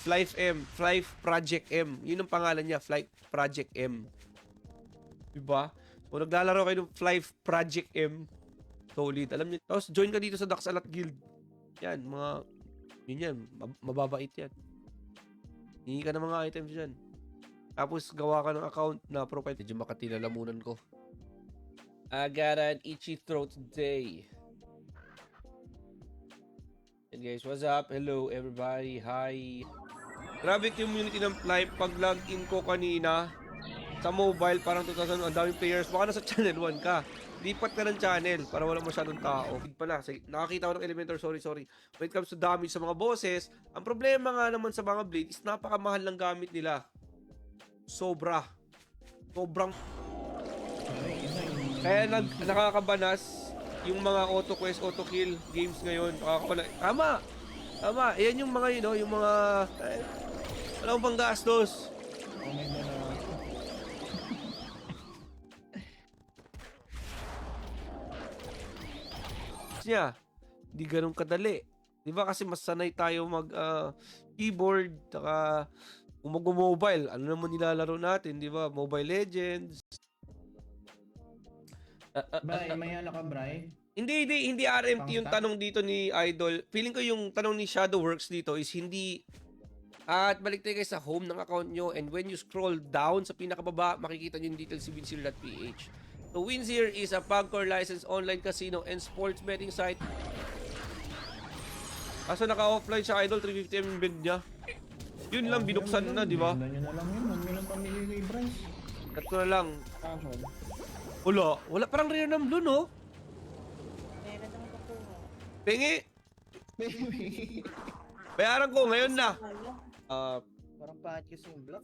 Flight M, Flight Project M. Yun ang pangalan niya, Flight Project M. Diba? So, naglalaro kayo ng Flight Project M. Solid. Alam niyo. Tapos, join ka dito sa Daxalat Guild. Yan, yun yan. Mababait yan. Hingi ka ng mga items yan. Tapos, gawa ka ng account na profile. Medyo makatilalamunan ko. I got an itchy throat today. And guys, what's up? Hello, everybody. Hi. Grabe community ng Flight. Pag login ko kanina sa mobile, parang 2,000, ang daming players. Baka nasa channel 1 ka. Lipat ka ng channel para wala masyadong tao. Pala, nakakita ko ng Elementor, sorry. When it comes to damage sa mga bosses, ang problema nga naman sa mga blade is napakamahal ng gamit nila. Sobrang. Kaya nakakabanas yung mga auto-quest, auto-kill games ngayon. Tama. Ayan yung mga yung mga wala akong panggastos. Niya, di ganun kadali. Di ba kasi mas sanay tayo mag keyboard, taka mobile. Ano naman nilalaro natin, di ba? Mobile Legends. Bray, may ano ka, Bray? Hindi RMT yung tanong dito ni Idol. Feeling ko yung tanong ni Shadowworks dito is hindi. At balik tayo guys sa home ng account nyo, and when you scroll down sa pinakababa, makikita nyo yung details si winzero.ph. So Winzero is a PAGCOR licensed online casino and sports betting site. Kaso naka-offline siya, Idol, 350 yung bid niya. Yun lang, binuksan na, di ba? Benda nyo na lang yun. Huwag nyo lang pamili kay Bryce. Cut ko na lang. Casual. Wala parang rare ng blue, no? Meron naman ako. Pengi! Bayaran ko, ngayon na. Parang pahat kasi yung block.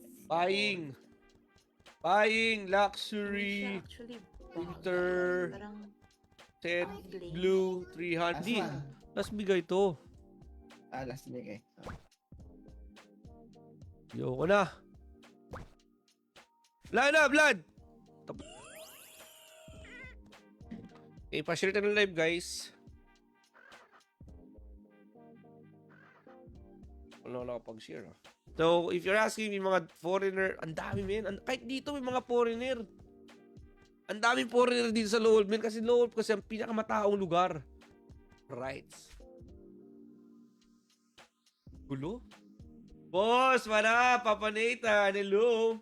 Buying, luxury, Actually, winter, parang set, blue, 300. Di, last bigay to. Last bigay. Yoko na. Wala na, Vlad! Okay, pa-share tayo ng live, guys. Wala na kapag-share, ah. So, if you're asking me, mga foreigner, ang dami, men. Kahit dito, may mga foreigner. Ang daming foreigner dito sa Lowell, men. Kasi Lowell kasi ang pinakamataong lugar. Right. Gulo? Boss, mana? Papa Nathan, hello.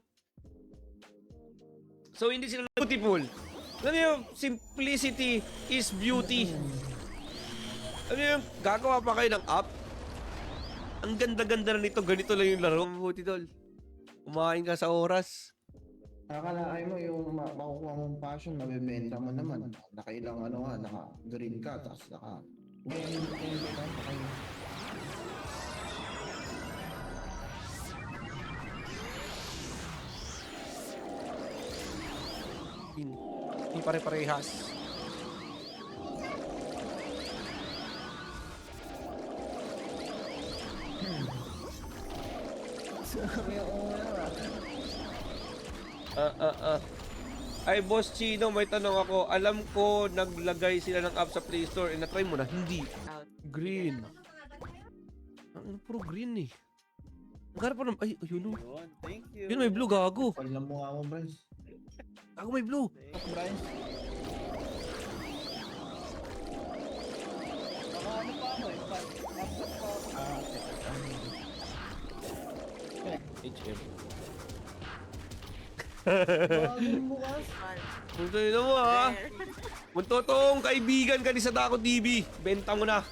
So, hindi sila beautiful. Alam niyo, simplicity is beauty. Alam niyo, gagawa pa kayo ng app. Ang ganda-ganda na nito, ganito lang yung laro. Mabuti tol. Kumain ka sa oras. Nakakalaay mo yung makukuha mong passion, mabibenta mo naman. Nakailang naka-green ka, tapos Hindi pare-parehas. Ay, Boss Chino, may tanong ako. Alam ko, naglagay sila ng app sa Play Store. Na-try mo na? Hindi. Green. Ang puro green eh. Ang gara pa naman. Ay, yun o. Thank you. Yun, may blue, gago. Pag lang mukha mo, Bryce. Gago, may blue. Bryce. Ano pa ako eh? HM. Bagong bukas. Punta nyo mo ha. Kung totoong kaibigan ka ni Sadako TV, benta mo na.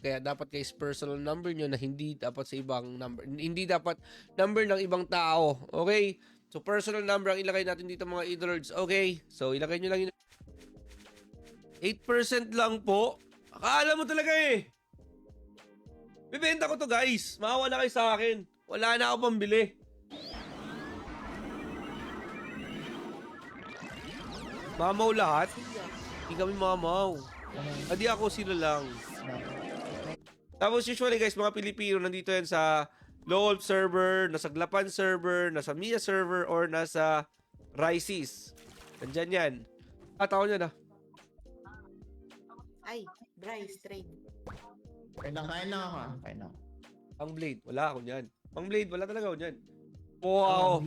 Kaya dapat guys, personal number nyo na hindi dapat sa ibang number. Hindi dapat number ng ibang tao. Okay? So personal number ang ilagay natin dito mga idolords. Okay? So ilagay nyo lang yun. 8% lang po. Akala mo talaga eh. Bibenta ko to guys. Maawa na kayo sa akin. Wala na ako pambili. Mamaw lahat? Hindi kami mamaw. Adi ako, sila lang. Tapos usually guys, mga Pilipino nandito yan sa Lowell server, nasa Glapan server, nasa Mia server, or nasa Rices. Nandyan yan. Tao niya na. Ay, Bryce, trade. Kain lang ako. Kain lang. Pang blade. Wala ako niyan. Pang blade. Wala talaga ako niyan. Wow.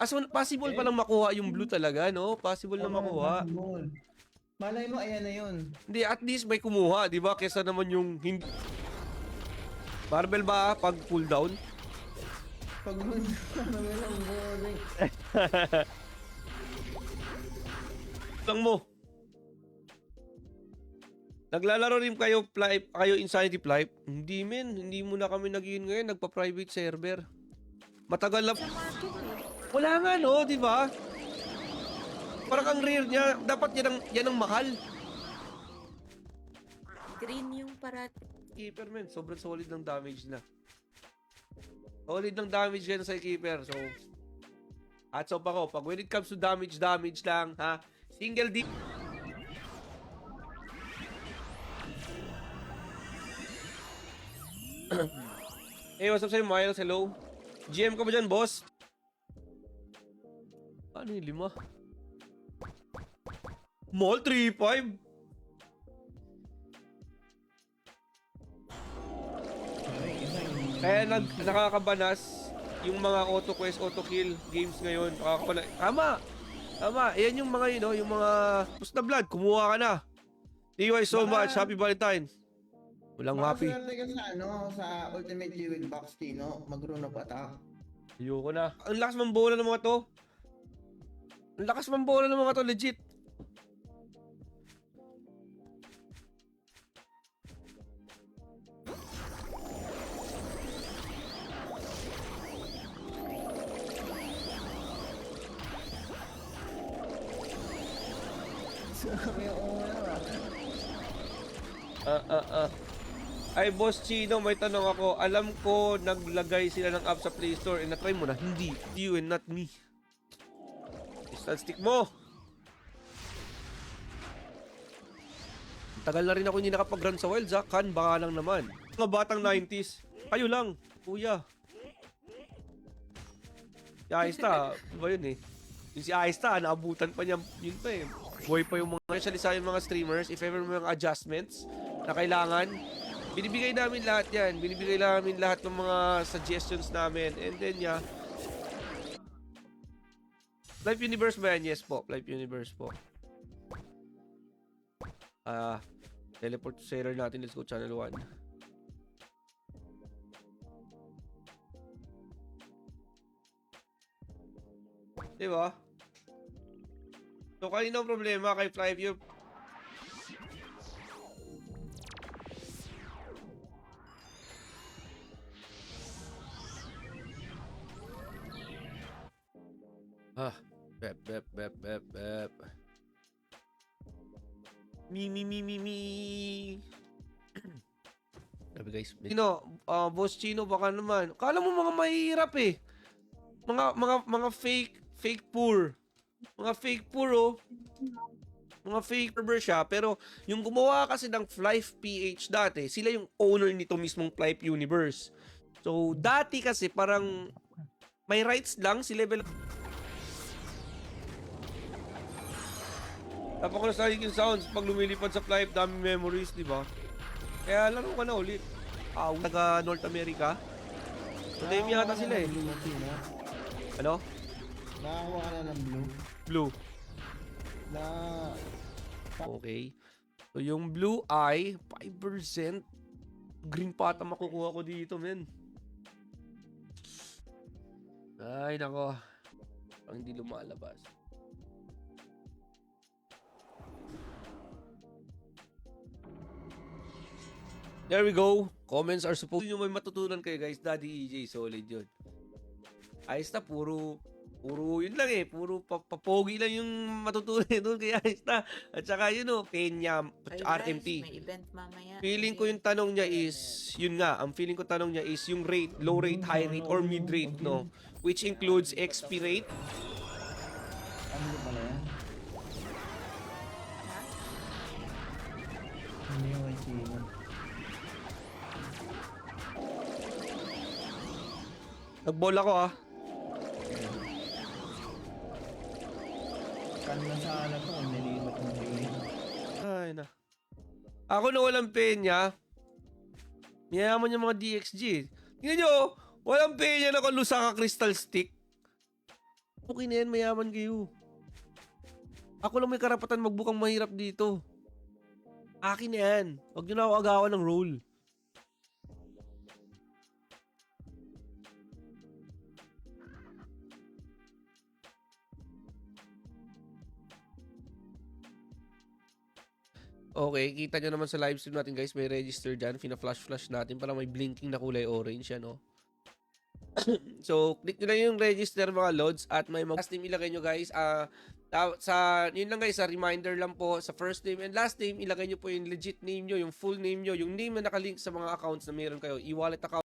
So, possible palang makuha yung blue talaga, no? Possible na makuha. Malay mo, ayan na yun. Hindi, at least may kumuha, di ba? Kesa naman yung hindi. Barbell ba pag cooldown? Pag walang boring. Lang mo. Naglalaro rin kayo Insanity Flight? Hindi men, hindi mo na kami naging ngayon, nagpa-private server. Matagal na. Sa market eh. Wala nga no, di ba? Parang ang rare niya, dapat yan ang mahal. Green yung parat. Keeper men, sobrang solid ng damage na. Solid ng damage yan sa keeper. So, hats off ako. Pag when it comes to damage lang, ha? Single D. Hey, what's up sa'yo, Miles? Hello? GM ka ba dyan, boss? Ano yung 5? Mall 3-5? Kaya nakakabanas yung mga auto-quest, auto-kill games ngayon. Tama! Tama! Ayan yung mga yun, yung mga push na blood. Kumuha ka na. TY so much. Happy Valentine's. Walang happy. Makaswerte ka sa Ultimate Liquid Box, Tino. Mag-rune of attack. Ayoko na. Ang lakas mambola ng mga to. Ang lakas mambola ng mga to, legit. Ay, Boss Chino, may tanong ako. Alam ko, naglagay sila ng app sa Play Store. Eh, na-try mo na? Hindi. You and not me. Instant stick mo. Tagal na rin ako hindi nakapag-run sa Wilds, ha? Kan, baka lang naman. Mga batang 90s. Kayo lang, kuya. Si Aista, ba yun eh? Yung si Aista, naabutan pa niya, yun pa eh. Boy pa yung mga, especially sa yung mga streamers, if ever may mga adjustments na kailangan, binibigay namin lahat yan. Binibigay namin lahat ng mga suggestions namin. And then, yeah. Life Universe ba yan? Yes po. Life Universe po. Teleport to Sailor natin. Let's go channel 1. Diba? So, kanina ang problema kay Flyview. Bep. Me. Sabi guys, Boss Chino, baka naman. Kala mo mga mahirap eh. Mga fake poor. Mga fake poor oh. Mga fake server siya. Pero yung gumawa kasi ng Flife PH dati, sila yung owner nito mismong Flife Universe. So, dati kasi parang may rights lang si level. Napaka-nostalgic yung sounds pag lumilipad sa Flife, dami memories, di ba? Kaya laro ka na ulit. Taga North America. Madami yata sila eh. Ano? Nakakuha ka na ng blue. Blue. Na... Okay. So yung blue eye, 5%. Green pata makukuha ko dito, men. Ay, nako. Ang hindi lumalabas. There we go. Comments are supposed. Yung may matutunan kayo guys. Daddy EJ, solid yun. Ayos na, puro yun lang eh. Puro papogi lang yung matutunan doon kay ayos na. At saka yun o, Peña, Ay, RMT. Bryce, may event mamaya. Feeling ko yung tanong niya is, yun nga, ang feeling ko tanong niya is yung rate, low rate, high rate, or mid rate, no? Which includes XP rate. Ano ba pala yan? Ha? Ano yung kay Chino? Nag-ball ako ah. Scam na sana to, nilipat ng pin. Ay na. Ako na walang penya. Mayaman yung mga DXG. Tingnan nyo, walang penya na kalusa ka crystal stick. Okay na yan, mayaman kayo. Ako lang may karapatan magbukang mahirap dito. Akin na yan. Huwag nyo na ako agawan ng roll. Okay, kita nyo naman sa live stream natin guys, may register dyan. Fina-flash natin para may blinking na kulay orange yan, no? So, click nyo lang yung register mga loads at may last name ilagay nyo guys. Yun lang guys, reminder lang po sa first name and last name, ilagay nyo po yung legit name nyo, yung full name nyo, yung name na nakalink sa mga accounts na meron kayo, e-wallet account.